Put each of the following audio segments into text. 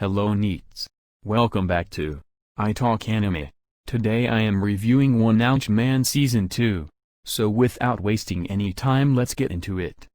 Hello neets. Welcome back to I Talk Anime. Today I am reviewing Wanpanman Season 2. So without wasting any time, let's get into it.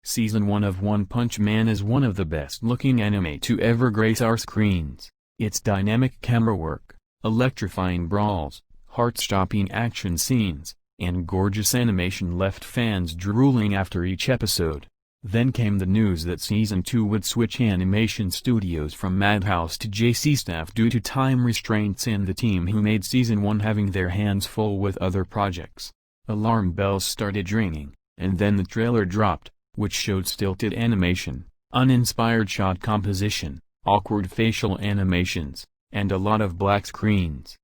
Season 1 of One Punch Man is one of the best looking anime to ever grace our screens. Its dynamic camera work, electrifying brawls, heart-stopping action scenes, and gorgeous animation left fans drooling after each episode. Then came the news that Season 2 would switch animation studios from Madhouse to JC Staff due to time restraints and the team who made Season 1 having their hands full with other projects. Alarm bells started ringing, and then the trailer dropped, which showed stilted animation, uninspired shot composition, awkward facial animations, and a lot of black screens.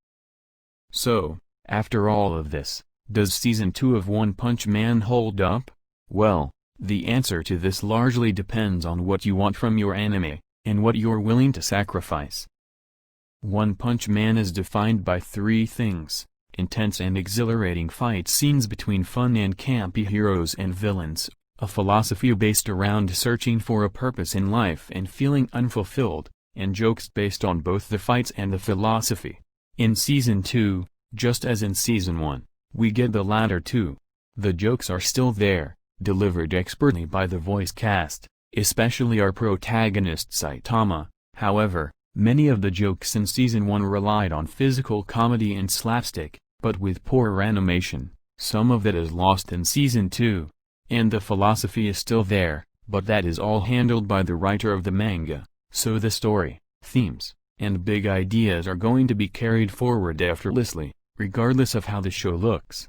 So, after all of this, does Season 2 of One Punch Man hold up? Well, the answer to this largely depends on what you want from your anime, and what you're willing to sacrifice. One Punch Man is defined by three things: intense and exhilarating fight scenes between fun and campy heroes and villains, a philosophy based around searching for a purpose in life and feeling unfulfilled, and jokes based on both the fights and the philosophy. In Season 2, just as in Season 1, we get the latter too. The jokes are still there, delivered expertly by the voice cast, especially our protagonist Saitama. However, many of the jokes in Season 1 relied on physical comedy and slapstick, but with poor animation. Some of that is lost in Season 2. And the philosophy is still there, but that is all handled by the writer of the manga, so the story, themes, and big ideas are going to be carried forward effortlessly, regardless of how the show looks.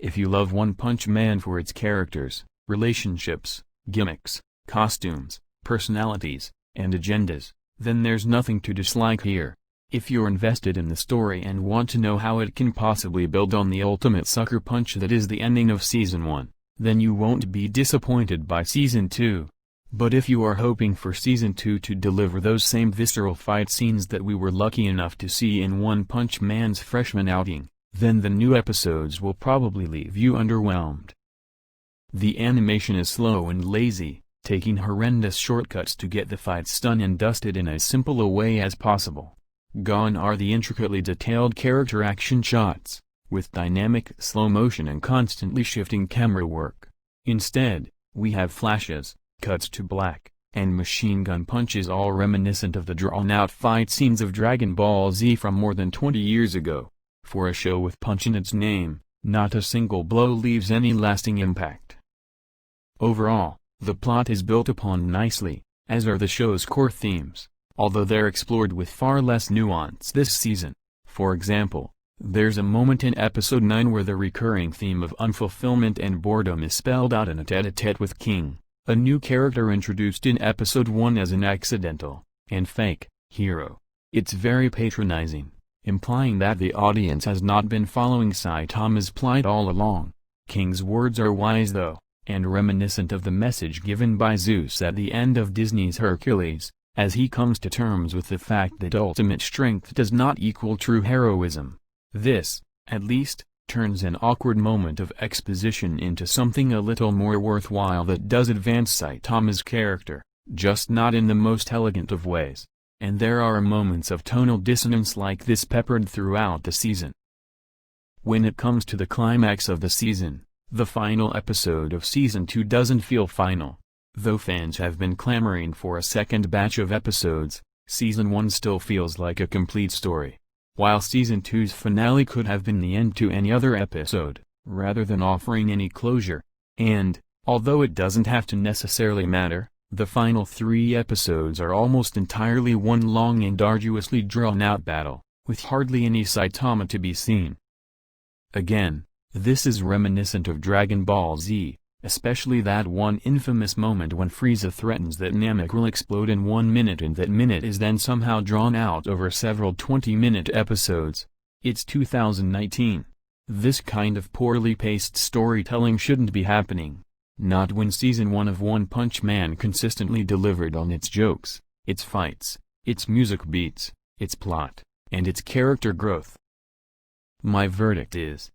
If you love One Punch Man for its characters, relationships, gimmicks, costumes, personalities, and agendas, then there's nothing to dislike here. If you're invested in the story and want to know how it can possibly build on the ultimate sucker punch that is the ending of Season 1, then you won't be disappointed by Season 2. But if you are hoping for Season 2 to deliver those same visceral fight scenes that we were lucky enough to see in One Punch Man's freshman outing, then the new episodes will probably leave you underwhelmed. The animation is slow and lazy, taking horrendous shortcuts to get the fights done and dusted in as simple a way as possible. Gone are the intricately detailed character action shots, with dynamic slow motion and constantly shifting camera work. Instead, we have flashes, cuts to black, and machine gun punches, all reminiscent of the drawn-out fight scenes of Dragon Ball Z from more than 20 years ago. For a show with punch in its name, not a single blow leaves any lasting impact. Overall, the plot is built upon nicely, as are the show's core themes, although they're explored with far less nuance this season. For example, there's a moment in Episode 9 where the recurring theme of unfulfillment and boredom is spelled out in a tete-a-tete with King, a new character introduced in Episode 1 as an accidental, and fake, hero. It's very patronizing, implying that the audience has not been following Saitama's plight all along. King's words are wise though, and reminiscent of the message given by Zeus at the end of Disney's Hercules, as he comes to terms with the fact that ultimate strength does not equal true heroism. This, at least, turns an awkward moment of exposition into something a little more worthwhile that does advance Saitama's character, just not in the most elegant of ways. And there are moments of tonal dissonance like this peppered throughout the season. When it comes to the climax of the season, the final episode of Season 2 doesn't feel final. Though fans have been clamoring for a second batch of episodes, Season 1 still feels like a complete story. While Season 2's finale could have been the end to any other episode, rather than offering any closure. And, although it doesn't have to necessarily matter, the final 3 episodes are almost entirely one long and arduously drawn-out battle, with hardly any Saitama to be seen. Again, this is reminiscent of Dragon Ball Z, especially that one infamous moment when Frieza threatens that Namek will explode in 1 minute and that minute is then somehow drawn out over several 20-minute episodes. It's 2019. This kind of poorly paced storytelling shouldn't be happening. Not when Season 1 of One Punch Man consistently delivered on its jokes, its fights, its music beats, its plot, and its character growth. My verdict is: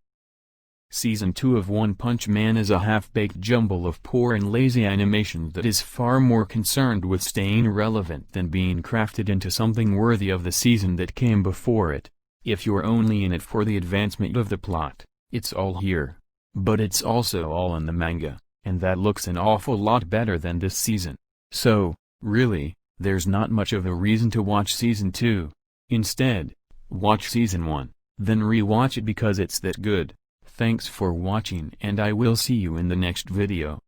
Season 2 of One Punch Man is a half-baked jumble of poor and lazy animation that is far more concerned with staying relevant than being crafted into something worthy of the season that came before it. If you're only in it for the advancement of the plot, it's all here. But it's also all in the manga, and that looks an awful lot better than this season. So, really, there's not much of a reason to watch Season 2. Instead, watch Season 1, then re-watch it because it's that good. Thanks for watching, and I will see you in the next video.